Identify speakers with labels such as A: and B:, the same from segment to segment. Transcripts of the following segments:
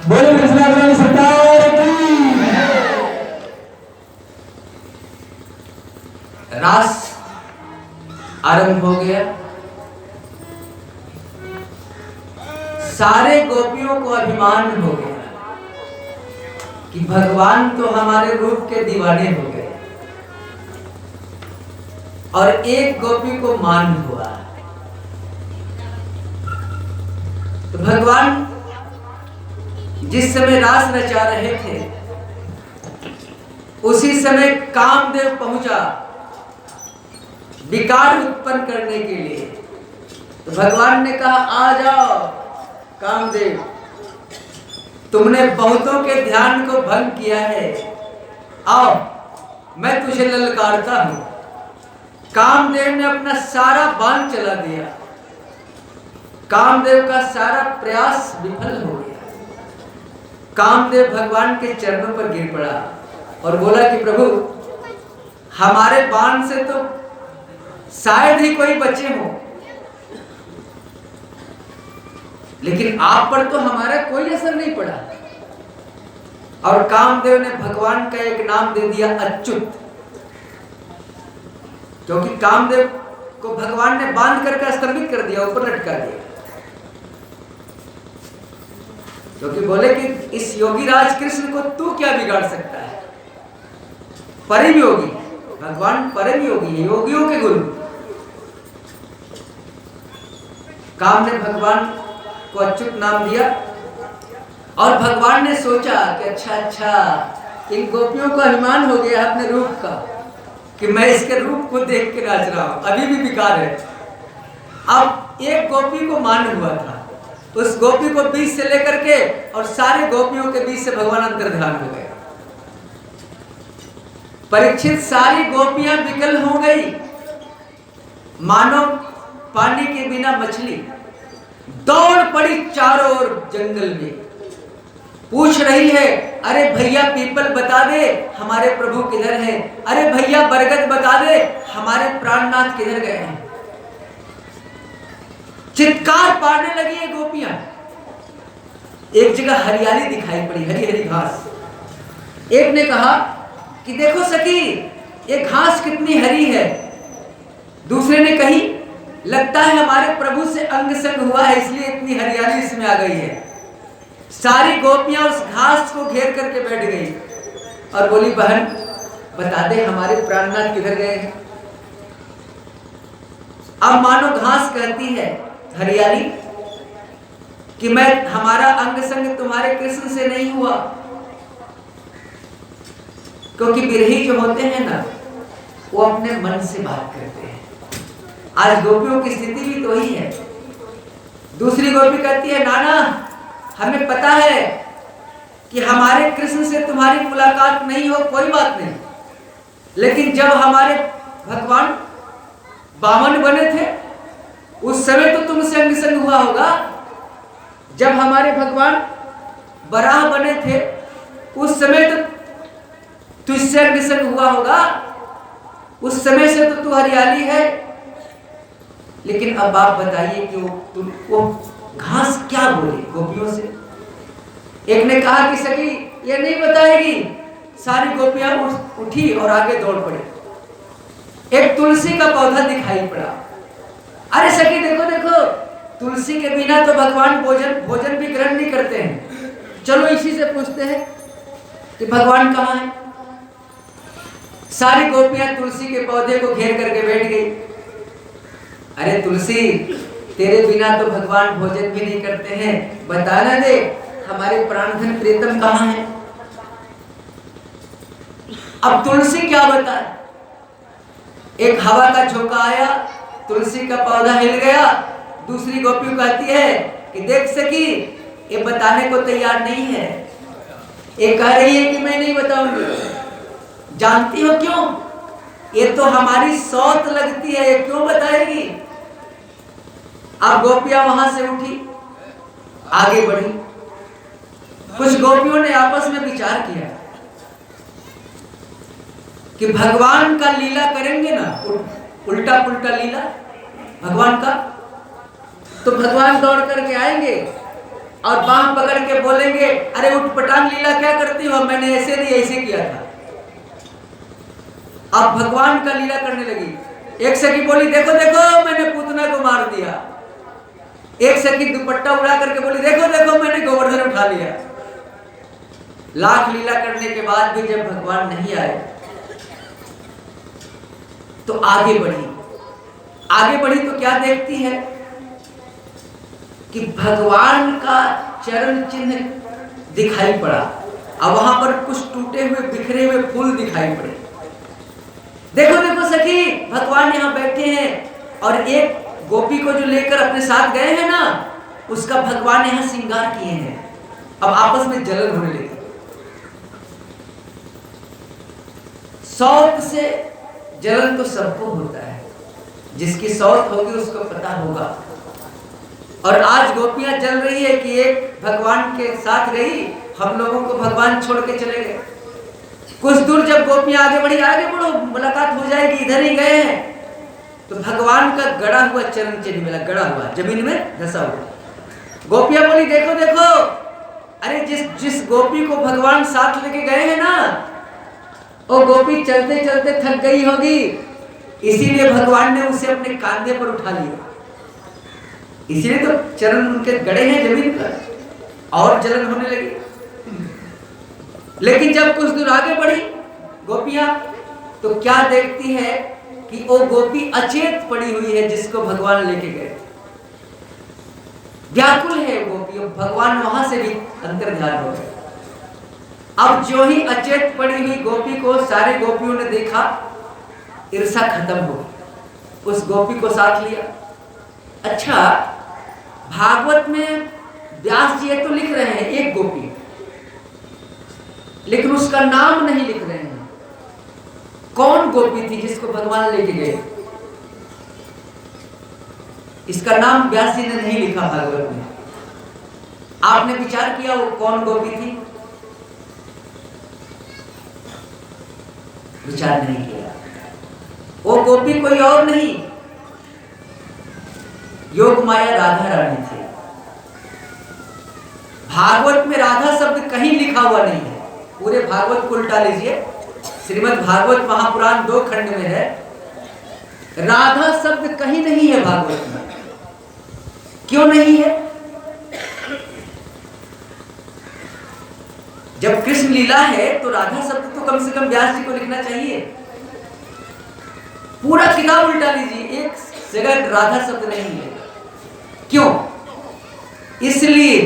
A: बोलो कृष्ण सरकार की।
B: रास आरंभ हो गया। सारे गोपियों को अभिमान हो गया कि भगवान तो हमारे रूप के दीवाने हो गए, और एक गोपी को मान हुआ। तो भगवान जिस समय रास रचा रहे थे उसी समय कामदेव पहुंचा विकार उत्पन्न करने के लिए। तो भगवान ने कहा, आ जाओ कामदेव, तुमने बहुतों के ध्यान को भंग किया है, आओ मैं तुझे ललकारता हूं। कामदेव ने अपना सारा बाण चला दिया। कामदेव का सारा प्रयास विफल हो गया। कामदेव भगवान के चरणों पर गिर पड़ा और बोला कि प्रभु, हमारे बाण से तो शायद ही कोई बचे हो, लेकिन आप पर तो हमारा कोई असर नहीं पड़ा। और कामदेव ने भगवान का एक नाम दे दिया, अच्युत, क्योंकि कामदेव को भगवान ने बांध करके स्तंभित कर दिया, ऊपर लटका दिया। क्योंकि बोले कि इस योगी राज कृष्ण को तू क्या बिगाड़ सकता है। परम योगी भगवान, परम योगी है, योगियों के गुरु। काम ने भगवान को अच्युत नाम दिया और भगवान ने सोचा कि अच्छा, इन गोपियों को अभिमान हो गया अपने रूप का कि मैं इसके रूप को देख के नाच रहा हूं, अभी भी विकार है। अब एक गोपी को मान हुआ था, उस गोपी को बीच से लेकर के और सारे गोपियों के बीच से भगवान अंतर्ध्यान हो गए। परीक्षित, सारी गोपियां विकल हो गई, मानो पानी के बिना मछली। दौड़ पड़ी चारों ओर जंगल में, पूछ रही है, अरे भैया पीपल बता दे हमारे प्रभु किधर है, अरे भैया बरगद बता दे हमारे प्राणनाथ किधर गए हैं। चित्कार पाड़ने लगी ये गोपियां। एक जगह हरियाली दिखाई पड़ी, हरी हरी घास। एक ने कहा कि देखो सखी, ये घास कितनी हरी है। दूसरे ने कही, लगता है हमारे प्रभु से अंग संग हुआ है, इसलिए इतनी हरियाली इसमें आ गई है। सारी गोपियां उस घास को घेर करके बैठ गई और बोली, बहन बता दे हमारे प्राणनाथ किधर गए हैं। अब मानो घास कहती है हरियाली कि मैं, हमारा अंग संग तुम्हारे कृष्ण से नहीं हुआ। क्योंकि बिरही जो होते हैं ना, वो अपने मन से बात करते हैं। आज गोपियों की स्थिति भी तो ही है। दूसरी गोपी कहती है, नाना हमें पता है कि हमारे कृष्ण से तुम्हारी मुलाकात नहीं हो, कोई बात नहीं, लेकिन जब हमारे भगवान बामन बने थे उस समय तो तुमसे अंग संग हुआ होगा। जब हमारे भगवान बराह बने थे उस समय तो तुझसे अंग संग हुआ होगा, उस समय से तो तू हरियाली है। लेकिन अब आप बताइए कि वो घास क्या बोले गोपियों से। एक ने कहा कि सखी ये नहीं बताएगी। सारी गोपियां उठी और आगे दौड़ पड़ी। एक तुलसी का पौधा दिखाई पड़ा। अरे सखी देखो देखो, तुलसी के बिना तो भगवान भोजन भी ग्रहण नहीं करते हैं। चलो इसी से पूछते हैं कि भगवान कहाँ है। सारी गोपियां तुलसी के पौधे को घेर करके बैठ गई। अरे तुलसी, तेरे बिना तो भगवान भोजन भी नहीं करते हैं, बताना दे हमारे प्राणधन प्रीतम कहाँ है। अब तुलसी क्या बताए। एक हवा का झोंका आया, तुलसी का पौधा हिल गया। दूसरी गोपी कहती है कि देख सकी, ये बताने को तैयार नहीं है। एक कह रही है कि मैं नहीं बताऊंगी। जानती हो क्यों? ये तो हमारी सौत लगती है, ये क्यों बताएगी। अब गोपियां वहां से उठी, आगे बढ़ी। कुछ गोपियों ने आपस में विचार किया कि भगवान का लीला करेंगे ना, उल्टा पुल्टा लीला भगवान का, तो भगवान दौड़ करके आएंगे और बांह पकड़ के बोलेंगे, अरे उठपटांग लीला क्या करती हो, मैंने ऐसे नहीं ऐसे किया था। अब भगवान का लीला करने लगी। एक सखी बोली, देखो देखो मैंने पूतना को मार दिया। एक सखी दुपट्टा उड़ा करके बोली, देखो देखो मैंने गोवर्धन उठा लिया। लाख लीला करने के बाद भी जब भगवान नहीं आए तो आगे बढ़ी तो क्या देखती है कि भगवान का चरण चिन्ह दिखाई पड़ा। अब वहां पर कुछ टूटे हुए बिखरे हुए फूल दिखाई पड़े। देखो देखो सखी, भगवान यहाँ बैठे हैं, और एक गोपी को जो लेकर अपने साथ गए हैं ना, उसका भगवान यहाँ श्रृंगार किए हैं। अब आपस में जलन होने लगी। सौत से जलन तो सबको होता है, जिसकी सौत होगी उसको पता होगा। और आज गोपियां जल रही है कि एक भगवान के साथ गई, हम लोगों को भगवान छोड़ के चले गए। कुछ दूर जब गोपियां आगे बढ़ो, मुलाकात हो जाएगी, इधर ही गए हैं, तो भगवान का गड़ा हुआ चरण चिन्ह मिला, गड़ा हुआ जमीन में धसा हुआ। गोपियां बोली, देखो देखो, अरे जिस गोपी को भगवान साथ लेके गए हैं ना, वो गोपी चलते चलते थक गई होगी, इसीलिए भगवान ने उसे अपने कांधे पर उठा लिया। इसीलिए तो चरण उनके गड़े हैं जमीन पर, और जलन होने लगी। लेकिन जब कुछ दूर आगे बढ़ी गोपियां, तो क्या देखती है कि वो गोपी अचेत पड़ी हुई है जिसको भगवान लेके गए। व्याकुल है गोपी, भगवान वहां से भी अंतर्ध्यान हो गए। अब जो ही अचेत पड़ी हुई गोपी को सारे गोपियों ने देखा, ईर्षा खत्म हो गई, उस गोपी को साथ लिया। अच्छा, भागवत में व्यास जी तो लिख रहे हैं एक गोपी, लेकिन उसका नाम नहीं लिख रहे हैं। कौन गोपी थी जिसको भगवान लेके गए, इसका नाम व्यास जी ने नहीं लिखा भागवत में। आपने विचार किया वो कौन गोपी थी? विचार नहीं किया। वो गोपी कोई और नहीं, योग माया राधा रानी थी। भागवत में राधा शब्द कहीं लिखा हुआ नहीं है। पूरे भागवत को उल्टा लीजिए, श्रीमद् भागवत महापुराण 2 खंड में है, राधा शब्द कहीं नहीं है भागवत में। क्यों नहीं है? जब कृष्ण लीला है तो राधा शब्द तो कम से कम व्यास जी को लिखना चाहिए। पूरा किताब उल्टा लीजिए, एक जगह राधा शब्द नहीं है। क्यों? इसलिए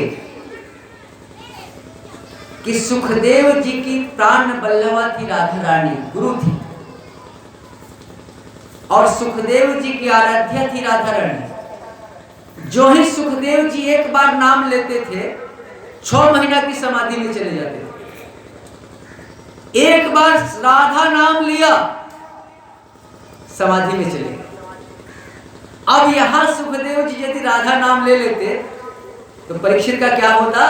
B: कि सुखदेव जी की प्राण बल्लवा थी राधा रानी, गुरु थी, और सुखदेव जी की आराध्या थी राधा रानी। जो ही सुखदेव जी एक बार नाम लेते थे, 6 महीना की समाधि में चले जाते थे। एक बार राधा नाम लिया, समाधि में चले गए। अब यहां सुखदेव जी यदि राधा नाम ले लेते तो परीक्षित का क्या होता?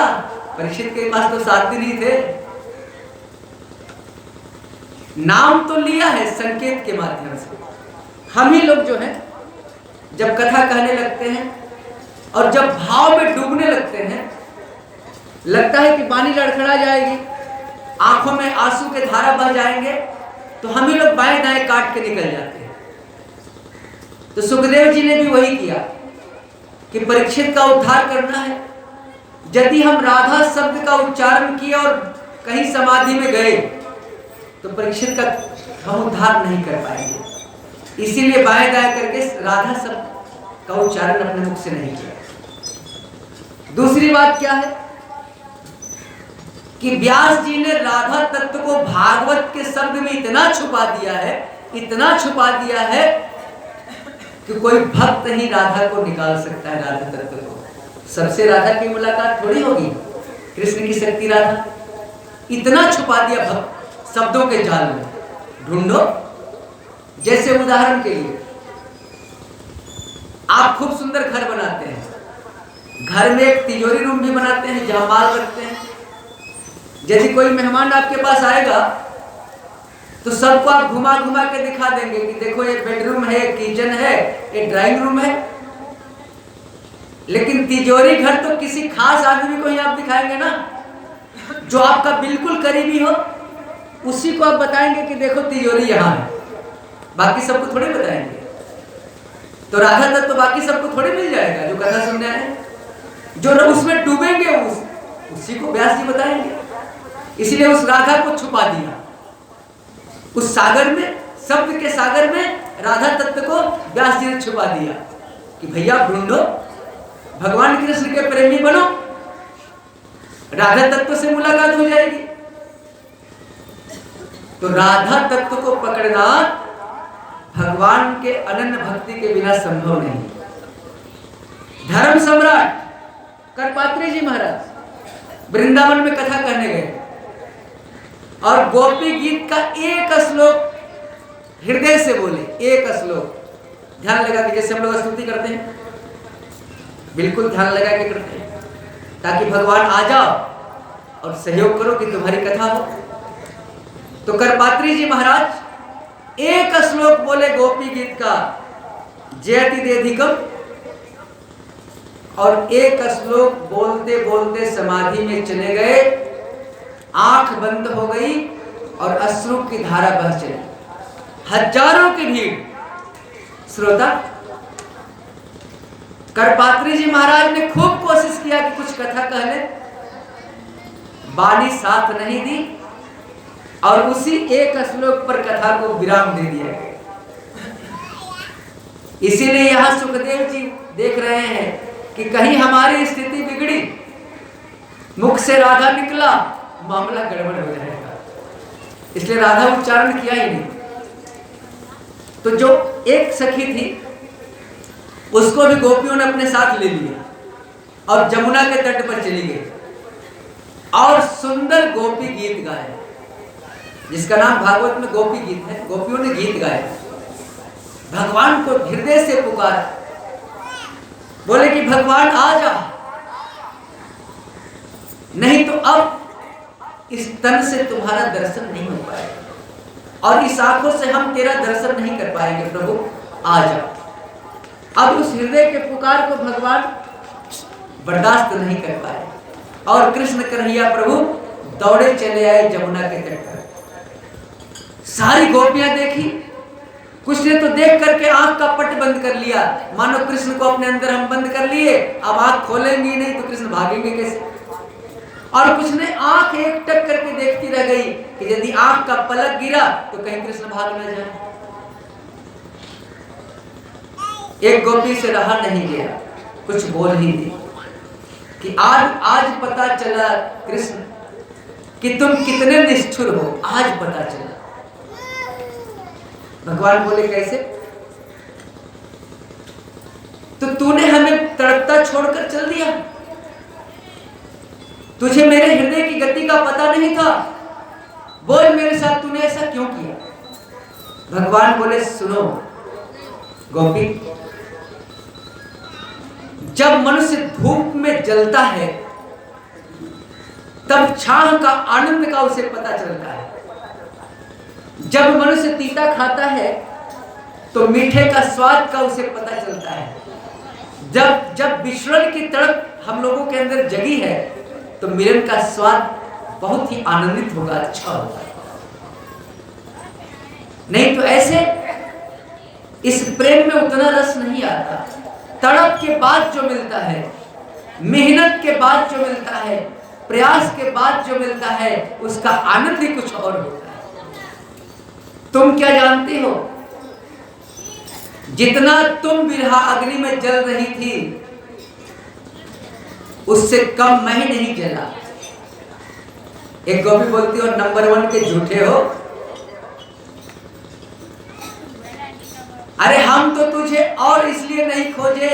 B: परीक्षित के पास तो 7 दिन ही थे। नाम तो लिया है संकेत के माध्यम से। हम ही लोग जो हैं, जब कथा कहने लगते हैं और जब भाव में डूबने लगते हैं, लगता है कि पानी लड़खड़ा जाएगी, आंखों में आंसू के धारा बह जाएंगे, तो हम ही लोग बाएं दाएं काट के निकल जाते हैं। तो सुखदेव जी ने भी वही किया कि परीक्षित का उद्धार करना है। यदि हम राधा शब्द का उच्चारण किए और कहीं समाधि में गए तो परीक्षित का हम उद्धार नहीं कर पाएंगे। इसीलिए बाएं दाएं करके राधा शब्द का उच्चारण अपने मुख से नहीं किया। दूसरी बात क्या है कि व्यास जी ने राधा तत्व को भागवत के शब्द में इतना छुपा दिया है, इतना छुपा दिया है कि कोई भक्त ही राधा को निकाल सकता है, राधा तत्व को। सबसे राधा की मुलाकात थोड़ी होगी, कृष्ण की शक्ति राधा। इतना छुपा दिया भक्त शब्दों के जाल में। ढूंढो। जैसे उदाहरण के लिए, आप खूब सुंदर घर बनाते हैं, घर में एक तिजोरी रूम भी बनाते हैं जहां माल रखते हैं। यदि कोई मेहमान आपके पास आएगा तो सबको आप घुमा घुमा के दिखा देंगे कि देखो ये बेडरूम है, किचन है, ये ड्राइंग रूम है। लेकिन तिजोरी घर तो किसी खास आदमी को ही आप दिखाएंगे ना, जो आपका बिल्कुल करीबी हो, उसी को आप बताएंगे कि देखो तिजोरी यहाँ है, बाकी सबको थोड़ी बताएंगे। तो राधा तत्व तो बाकी सबको थोड़ी मिल जाएगा जो कथा सुनने आए, जो लोग उसमें डूबेंगे उसी को व्यास जी बताएंगे। इसलिए उस राधा को छुपा दिया, उस सागर में, शब्द के सागर में राधा तत्व को व्यास जी ने छुपा दिया कि भैया ढूंढो, भगवान कृष्ण के प्रेमी बनो, राधा तत्व से मुलाकात हो जाएगी। तो राधा तत्व को पकड़ना भगवान के अनन्य भक्ति के बिना संभव नहीं। धर्म सम्राट करपात्री जी महाराज वृंदावन में कथा करने गए और गोपी गीत का एक श्लोक हृदय से बोले, एक श्लोक। ध्यान लगा के, जैसे हम लोग स्तुति करते हैं, बिल्कुल ध्यान लगा के करते हैं, ताकि भगवान आ जाओ और सहयोग करो कि तुम्हारी कथा हो। तो करपात्री जी महाराज एक श्लोक बोले गोपी गीत का, जयति देधिकम, और एक श्लोक बोलते बोलते समाधि में चले गए, आंख बंद हो गई और अश्रु की धारा बह चली। हजारों की भीड़ श्रोता। करपात्री जी महाराज ने खूब कोशिश किया कि कुछ कथा कह ले, वाणी साथ नहीं दी और उसी एक श्लोक पर कथा को विराम दे दिया गया। इसीलिए यहां सुखदेव जी देख रहे हैं कि कहीं हमारी स्थिति बिगड़ी, मुख से राधा निकला, मामला गड़बड़ हो जाएगा, इसलिए राधा उच्चारण किया ही नहीं। तो जो एक सखी थी उसको भी गोपियों ने अपने साथ ले लिया और जमुना के तट पर चली गई और सुंदर गोपी गीत गाए, जिसका नाम भागवत में गोपी गीत है। गोपियों ने गीत गाए, भगवान को हृदय से पुकारा, बोले कि भगवान आ जा, नहीं तो अब इस तन से तुम्हारा दर्शन नहीं हो पाएगा और इस आंखों से हम तेरा दर्शन नहीं कर पाएंगे, प्रभु आ जा। अब उस हृदय के पुकार को भगवान बर्दाश्त नहीं कर पाए और कृष्ण कन्हैया प्रभु दौड़े चले आए जमुना के तट पर। सारी गोपियां देखी, कुछ ने तो देख करके आंख का पट बंद कर लिया, मानो कृष्ण को अपने अंदर हम बंद कर लिए, अब आंख खोलेंगे नहीं तो कृष्ण भागेंगे कैसे। और कुछ ने आंख एक टक करके देखती रह गई कि यदि आंख का पलक गिरा तो कहीं कृष्ण भाग न जाए। एक गोपी से रहा नहीं गया, कुछ बोल ही दी कि आज पता चला कृष्ण कि तुम कितने निष्ठुर हो, आज पता चला। भगवान बोले कैसे? तो तूने हमें तड़पता छोड़कर चल दिया, तुझे मेरे हृदय की गति का पता नहीं था, बोल मेरे साथ तूने ऐसा क्यों किया? भगवान बोले सुनो गोपी, जब मनुष्य धूप में जलता है तब छाह का आनंद का उसे पता चलता है। जब मनुष्य तीता खाता है तो मीठे का स्वाद का उसे पता चलता है। जब विश्रण की तड़प हम लोगों के अंदर जगी है तो मिलन का स्वाद बहुत ही आनंदित होगा, अच्छा होगा। नहीं तो ऐसे इस प्रेम में उतना रस नहीं आता। तड़प के बाद जो मिलता है, मेहनत के बाद जो मिलता है, प्रयास के बाद जो मिलता है, उसका आनंद ही कुछ और होता है। तुम क्या जानते हो, जितना तुम बिरहा अग्नि में जल रही थी उससे कम मैं नहीं जला। एक गोपी बोलती हो नंबर 1 के झूठे हो। अरे हम तो तुझे और इसलिए नहीं खोजे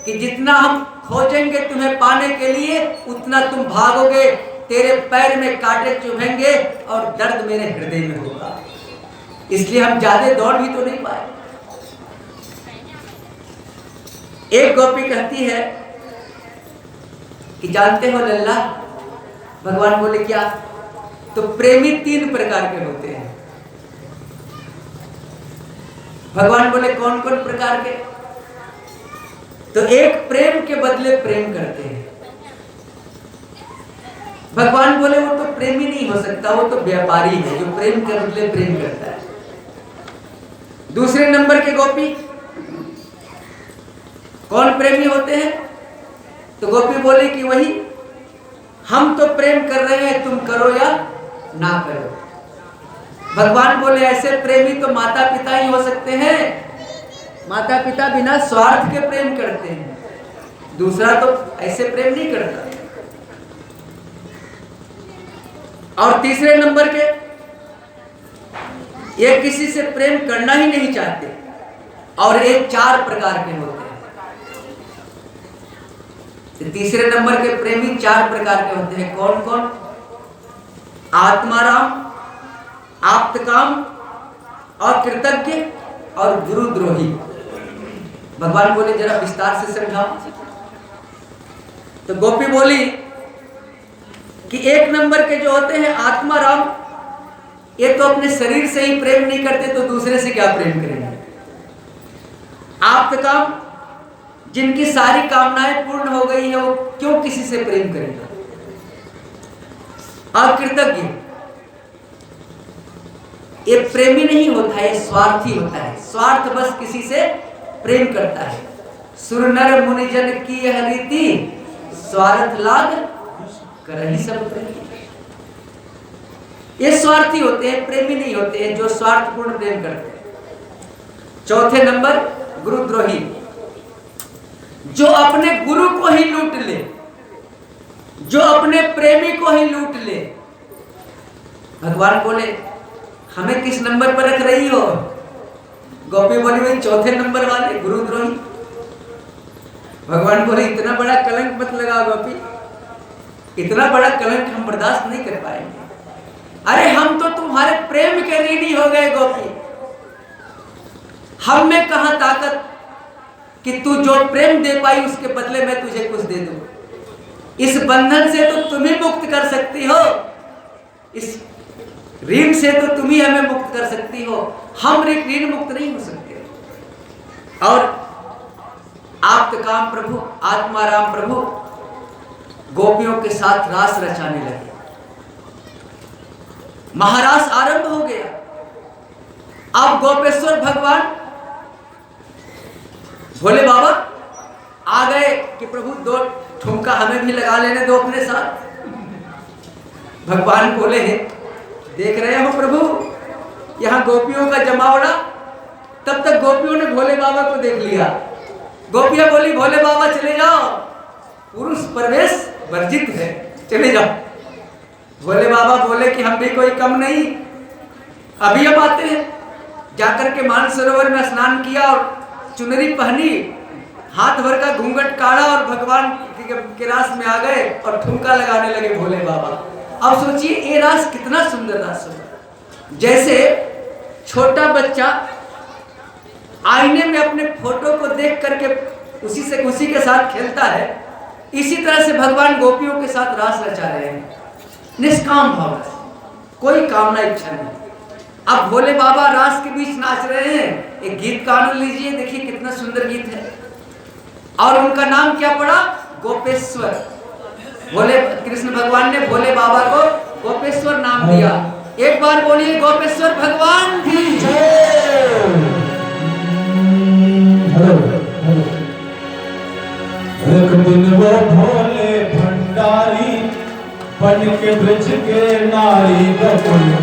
B: कि जितना हम खोजेंगे तुम्हें पाने के लिए उतना तुम भागोगे, तेरे पैर में कांटे चुभेंगे और दर्द मेरे हृदय में होगा, इसलिए हम ज्यादा दौड़ भी तो नहीं पाए। एक गोपी कहती है कि जानते हो लल्ला, भगवान बोले क्या? तो प्रेमी 3 प्रकार के होते हैं। भगवान बोले कौन कौन प्रकार के? तो एक प्रेम के बदले प्रेम करते हैं। भगवान बोले वो तो प्रेमी नहीं हो सकता, वो तो व्यापारी है जो प्रेम के बदले प्रेम करता है। दूसरे नंबर के गोपी कौन प्रेमी होते हैं? तो गोपी बोले कि वही, हम तो प्रेम कर रहे हैं, तुम करो या ना करो। भगवान बोले ऐसे प्रेमी तो माता पिता ही हो सकते हैं। माता पिता बिना स्वार्थ के प्रेम करते हैं, दूसरा तो ऐसे प्रेम नहीं करता। और तीसरे नंबर के, ये किसी से प्रेम करना ही नहीं चाहते, और एक 4 प्रकार के होते हैं। तीसरे नंबर के प्रेमी 4 प्रकार के होते हैं। कौन कौन? आत्माराम, आप्तकाम, अकृतज्ञ और गुरुद्रोही। भगवान बोले जरा विस्तार से समझाओ। तो गोपी बोली कि एक नंबर के जो होते हैं आत्माराम, ये तो अपने शरीर से ही प्रेम नहीं करते तो दूसरे से क्या प्रेम करेंगे। आप्तकाम, जिनकी सारी कामनाएं पूर्ण हो गई है, वो क्यों किसी से प्रेम करेगा। अकृतज्ञ, ये प्रेमी नहीं होता है, ये स्वार्थी होता है, स्वार्थ बस किसी से प्रेम करता है। सुर नर मुनिजन की यह रीति, स्वार्थ लाग करहि सब प्रेम। ये स्वार्थी होते हैं, प्रेमी नहीं होते हैं, जो स्वार्थपूर्ण प्रेम करते हैं। चौथे नंबर गुरुद्रोही, जो अपने गुरु को ही लूट ले, जो अपने प्रेमी को ही लूट ले। भगवान बोले हमें किस नंबर पर रख रही हो? गोपी बोली वही चौथे नंबर वाले गुरुद्रोही। भगवान बोले इतना बड़ा कलंक मत लगाओ गोपी, इतना बड़ा कलंक हम बर्दाश्त नहीं कर पाएंगे। अरे हम तो तुम्हारे प्रेम के ऋणी हो गए गोपी, हम में कहां ताकत कि तू जो प्रेम दे पाई उसके बदले में तुझे कुछ दे दूं। इस बंधन से तो तुम ही मुक्त कर सकती हो, इस ऋण से तो तुम ही हमें मुक्त कर सकती हो, हम ऋण मुक्त नहीं हो सकते। और आप्तकाम प्रभु, आत्माराम प्रभु गोपियों के साथ रास रचाने लगे। महारास आरंभ हो गया। अब गोपेश्वर भगवान भोले बाबा आ गए कि प्रभु 2 ठुमका हमें भी लगा लेने दो अपने साथ। भगवान बोले देख रहे हो प्रभु यहाँ गोपियों का जमावड़ा। तब तक गोपियों ने भोले बाबा को देख लिया। गोपियां बोली भोले बाबा चले जाओ, पुरुष प्रवेश वर्जित है, चले जाओ। भोले बाबा बोले कि हम भी कोई कम नहीं, अभी हम आते हैं। जाकर के मानसरोवर में स्नान किया और चुनरी पहनी, हाथ भर का घूंघट काढ़ा और भगवान के रास में आ गए और ठुमका लगाने लगे भोले बाबा। अब सोचिए ये रास कितना सुंदर रास है। जैसे छोटा बच्चा आईने में अपने फोटो को देख करके उसी के साथ खेलता है, इसी तरह से भगवान गोपियों के साथ रास रचा रहे हैं, निष्काम भाव से, कोई कामना इच्छा नहीं। अब भोले बाबा रास के बीच नाच रहे हैं। एक गीत का आनंद लीजिए, देखिए कितना सुंदर गीत है। और उनका नाम क्या पड़ा? गोपेश्वर। भोले कृष्ण भगवान ने भोले बाबा को गोपेश्वर नाम दिया। एक बार बोलिए गोपेश्वर भगवान की जय।
A: एक दिन वो भोले भंडारी बन के ब्रज के नारी बकुल